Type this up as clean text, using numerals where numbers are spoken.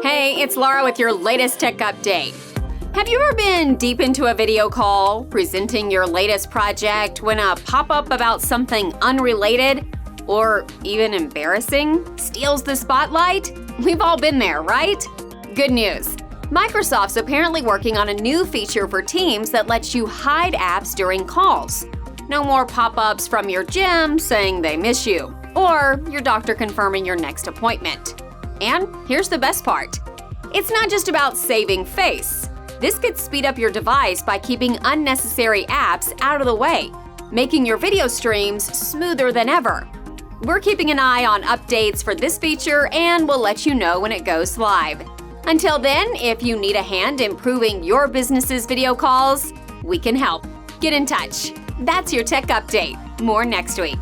Hey, it's Laura with your latest tech update. Have you ever been deep into a video call, presenting your latest project, when a pop-up about something unrelated, or even embarrassing, steals the spotlight? We've all been there, right? Good news! Microsoft's apparently working on a new feature for Teams that lets you hide apps during calls. No more pop-ups from your gym saying they miss you, or your doctor confirming your next appointment. And here's the best part. It's not just about saving face. This could speed up your device by keeping unnecessary apps out of the way, making your video streams smoother than ever. We're keeping an eye on updates for this feature and we'll let you know when it goes live. Until then, if you need a hand improving your business's video calls, we can help. Get in touch. That's your tech update. More next week.